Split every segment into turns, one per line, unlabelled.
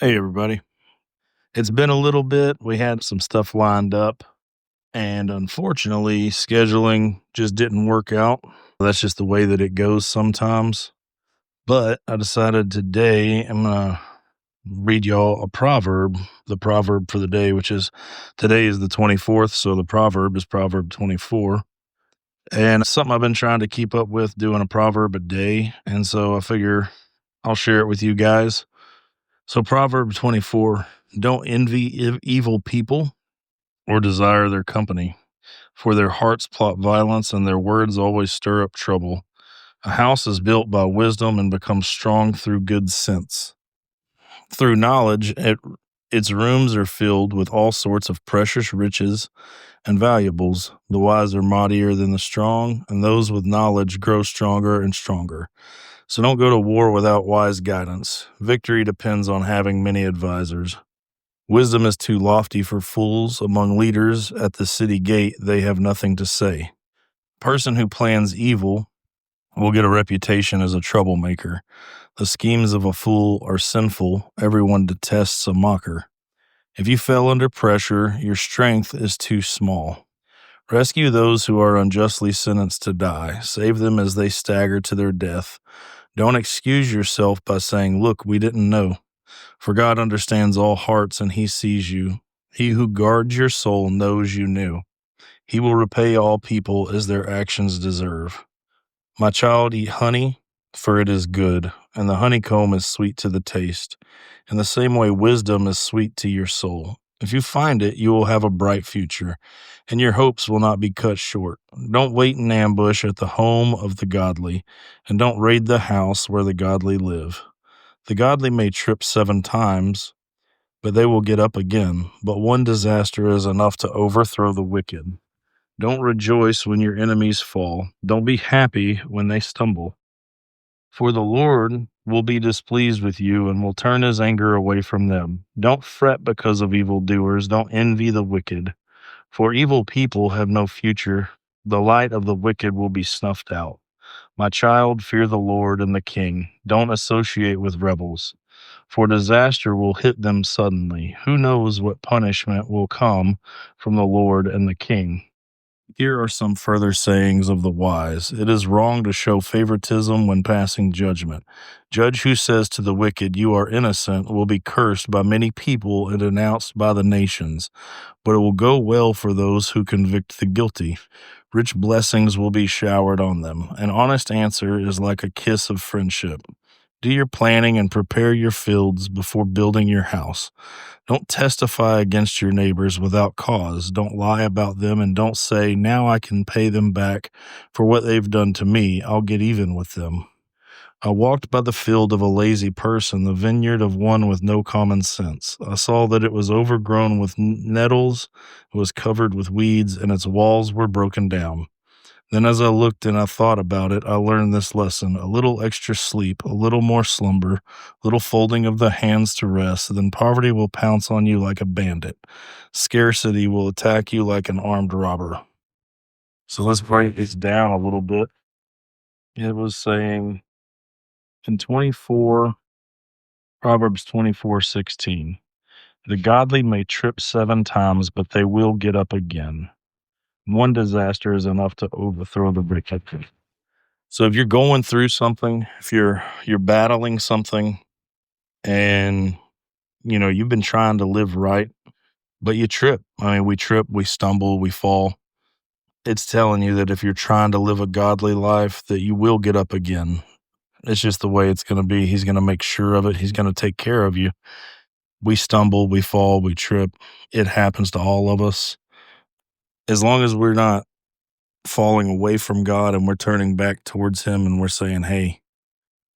Hey, everybody. It's been a little bit. We had some stuff lined up, and unfortunately, scheduling just didn't work out. That's just the way that it goes sometimes. But I decided today I'm going to read y'all a proverb, the proverb for the day, which is today is the 24th. So the proverb is Proverb 24. And it's something I've been trying to keep up with doing a proverb a day. And so I figure I'll share it with you guys. So Proverb 24, don't envy evil people or desire their company, for their hearts plot violence and their words always stir up trouble. A house is built by wisdom and becomes strong through good sense. Through knowledge, its rooms are filled with all sorts of precious riches and valuables. The wise are mightier than the strong, and those with knowledge grow stronger and stronger. So don't go to war without wise guidance. Victory depends on having many advisors. Wisdom is too lofty for fools. Among leaders at the city gate, they have nothing to say. Person who plans evil will get a reputation as a troublemaker. The schemes of a fool are sinful. Everyone detests a mocker. If you fell under pressure, your strength is too small. Rescue those who are unjustly sentenced to die. Save them as they stagger to their death. Don't excuse yourself by saying, "Look, we didn't know." For God understands all hearts and he sees you. He who guards your soul knows you knew. He will repay all people as their actions deserve. My child, eat honey, for it is good, and the honeycomb is sweet to the taste. In the same way, wisdom is sweet to your soul. If you find it, you will have a bright future, and your hopes will not be cut short. Don't wait in ambush at the home of the godly, and don't raid the house where the godly live. The godly may trip 7 times, but they will get up again. But one disaster is enough to overthrow the wicked. Don't rejoice when your enemies fall. Don't be happy when they stumble. For the Lord will be displeased with you and will turn his anger away from them. Don't fret because of evildoers. Don't envy the wicked. For evil people have no future. The light of the wicked will be snuffed out. My child, fear the Lord and the king. Don't associate with rebels, for disaster will hit them suddenly. Who knows what punishment will come from the Lord and the king? Here are some further sayings of the wise. It is wrong to show favoritism when passing judgment. Judge who says to the wicked, "You are innocent," will be cursed by many people and denounced by the nations. But it will go well for those who convict the guilty. Rich blessings will be showered on them. An honest answer is like a kiss of friendship. Do your planning and prepare your fields before building your house. Don't testify against your neighbors without cause. Don't lie about them, and don't say, "Now I can pay them back for what they've done to me. I'll get even with them." I walked by the field of a lazy person, the vineyard of one with no common sense. I saw that it was overgrown with nettles, it was covered with weeds, and its walls were broken down. Then as I looked and I thought about it, I learned this lesson: a little extra sleep, a little more slumber, a little folding of the hands to rest, then poverty will pounce on you like a bandit. Scarcity will attack you like an armed robber. So let's break this down a little bit. It was saying in Proverbs 24:16, the godly may trip 7 times, but they will get up again. One disaster is enough to overthrow the wicked. So if you're going through something, if you're battling something and you've been trying to live right, but you trip. I mean, we trip, we stumble, we fall. It's telling you that if you're trying to live a godly life, that you will get up again. It's just the way it's going to be. He's going to make sure of it. He's going to take care of you. We stumble, we fall, we trip. It happens to all of us. As long as we're not falling away from God and we're turning back towards him and we're saying, "Hey,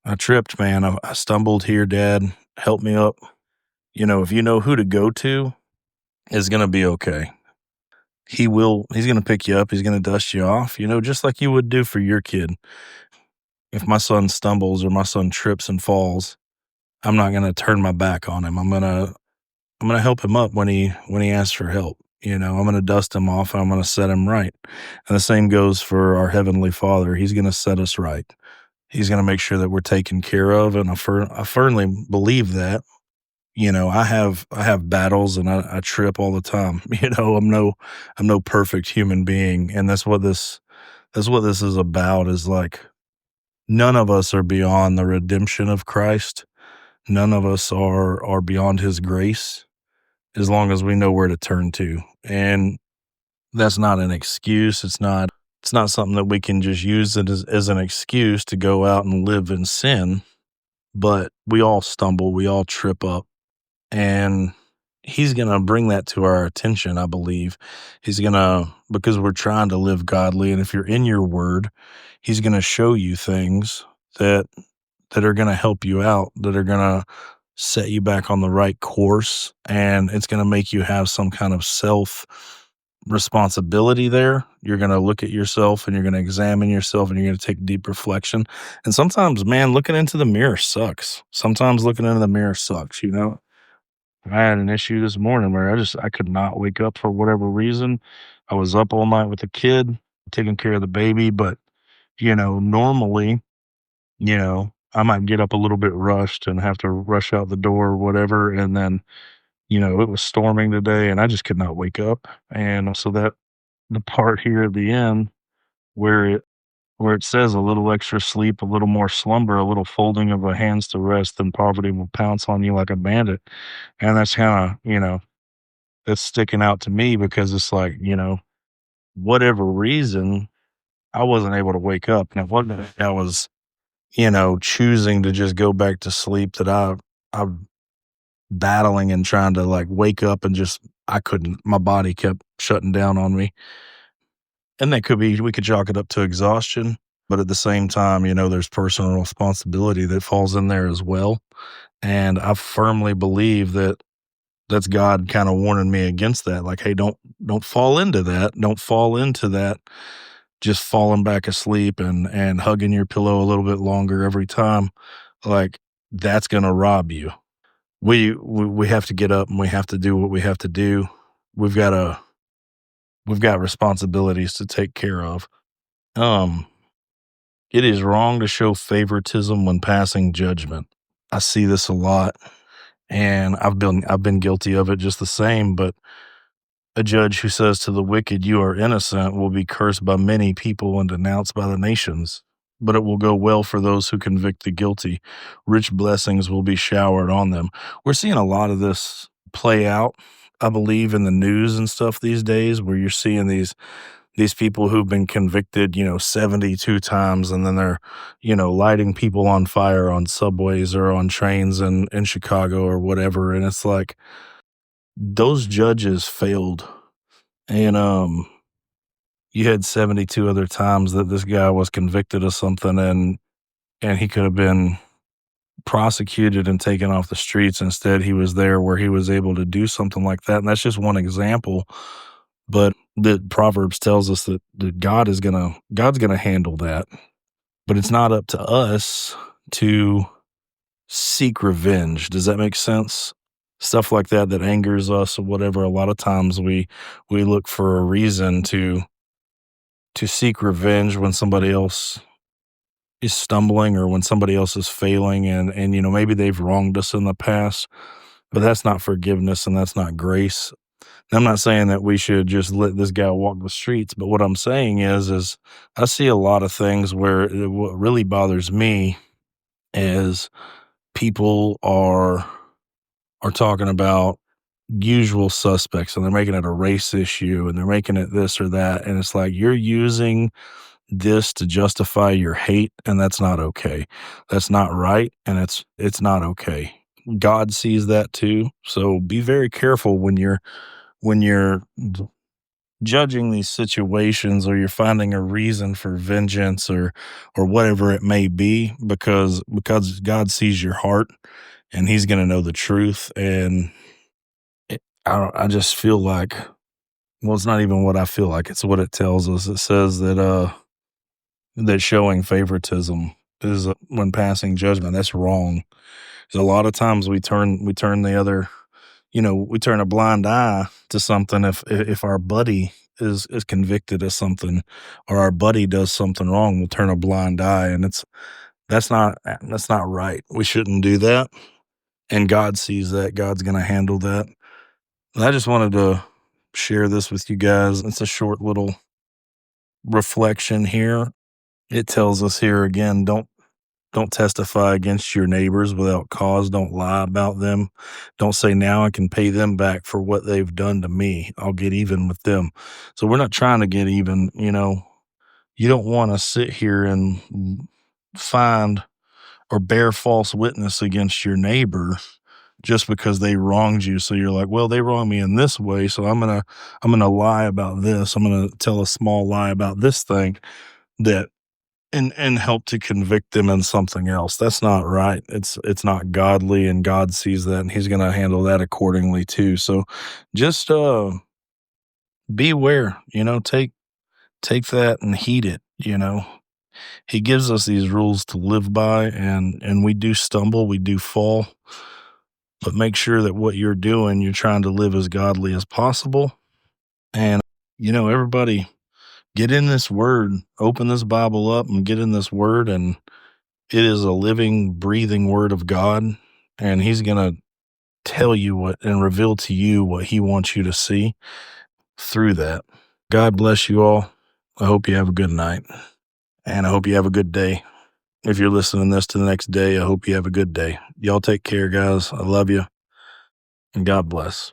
I tripped, man. I stumbled here, Dad. Help me up." If you know who to go to, it's going to be okay. He's going to pick you up. He's going to dust you off, just like you would do for your kid. If my son stumbles or my son trips and falls, I'm not going to turn my back on him. I'm going to help him up when he asks for help. I'm going to dust him off and I'm going to set him right. And the same goes for our Heavenly Father. He's going to set us right. He's going to make sure that we're taken care of. And I firmly believe that, I have battles and I trip all the time. I'm no perfect human being, and that's what this is about. Is like none of us are beyond the redemption of Christ. None of us are beyond His grace as long as we know where to turn to. And that's not an excuse. It's not something that we can just use it as an excuse to go out and live in sin. But we all stumble, we all trip up, and He's gonna bring that to our attention, I believe. He's gonna, because we're trying to live godly, and if you're in your word, He's gonna show you things that are gonna help you out, that are gonna set you back on the right course, and it's gonna make you have some kind of self responsibility there. You're gonna look at yourself and you're gonna examine yourself and you're gonna take deep reflection. And sometimes, man, looking into the mirror sucks. Sometimes looking into the mirror sucks. I had an issue this morning where I could not wake up for whatever reason. I was up all night with the kid, taking care of the baby, but normally, I might get up a little bit rushed and have to rush out the door or whatever. And then, it was storming today and I just could not wake up. And so that the part here at the end where it says a little extra sleep, a little more slumber, a little folding of the hands to rest, then poverty will pounce on you like a bandit. And that's kind of, that's sticking out to me because it's like, whatever reason, I wasn't able to wake up. And it wasn't that I was, choosing to just go back to sleep, that I'm battling and trying to like wake up and just, I couldn't, my body kept shutting down on me. And that could be, we could chalk it up to exhaustion. But at the same time, there's personal responsibility that falls in there as well. And I firmly believe that that's God kind of warning me against that. Like, hey, don't fall into that. Don't fall into that. Just falling back asleep and hugging your pillow a little bit longer every time. Like, that's gonna rob you. We have to get up and we have to do what we have to do. We've got to we've got responsibilities to take care of. Um, it is wrong to show favoritism when passing judgment. I see this a lot, and I've been guilty of it just the same. But a judge who says to the wicked, "You are innocent," will be cursed by many people and denounced by the nations. But it will go well for those who convict the guilty. Rich blessings will be showered on them. We're seeing a lot of this play out, I believe, in the news and stuff these days, where you're seeing these people who've been convicted, 72 times, and then they're, lighting people on fire on subways or on trains in Chicago or whatever. And it's like those judges failed. And you had 72 other times that this guy was convicted of something, and he could have been prosecuted and taken off the streets. Instead, he was there where he was able to do something like that. And that's just one example. But the Proverbs tells us that God's gonna handle that. But it's not up to us to seek revenge. Does that make sense? Stuff like that angers us or whatever. A lot of times we look for a reason to seek revenge when somebody else is stumbling or when somebody else is failing, and maybe they've wronged us in the past. But that's not forgiveness and that's not grace. And I'm not saying that we should just let this guy walk the streets, but what I'm saying is I see a lot of things where what really bothers me is people are talking about usual suspects, and they're making it a race issue, and they're making it this or that, and it's like you're using this to justify your hate, and that's not okay. That's not right, and it's not okay. God sees that too. So be very careful when you're judging these situations, or you're finding a reason for vengeance or whatever it may be, because God sees your heart and He's going to know the truth. And I just feel like, well, it's not even what I feel like, it's what it tells us. It says that showing favoritism is, when passing judgment, that's wrong. 'Cause a lot of times we turn the other, we turn a blind eye to something if our buddy is convicted of something, or our buddy does something wrong. We'll turn a blind eye, and that's not right. We shouldn't do that. and God sees that. God's going to handle that. And I just wanted to share this with you guys. It's a short little reflection here. It tells us here again, don't testify against your neighbors without cause. Don't lie about them. Don't say, now I can pay them back for what they've done to me. I'll get even with them. So we're not trying to get even, you don't want to sit here and find or bear false witness against your neighbor just because they wronged you. So you're like, well, they wronged me in this way, so I'm gonna lie about this. I'm gonna tell a small lie about this thing that and help to convict them in something else. That's not right. It's not godly, and God sees that, and He's gonna handle that accordingly too. So just beware, take that and heed it, He gives us these rules to live by, and we do stumble, we do fall, but make sure that what you're doing, you're trying to live as godly as possible. And, everybody get in this word, open this Bible up and get in this word. And it is a living, breathing word of God. And He's going to tell you what and reveal to you what He wants you to see through that. God bless you all. I hope you have a good night, and I hope you have a good day. If you're listening this to the next day, I hope you have a good day. Y'all take care, guys. I love you, and God bless.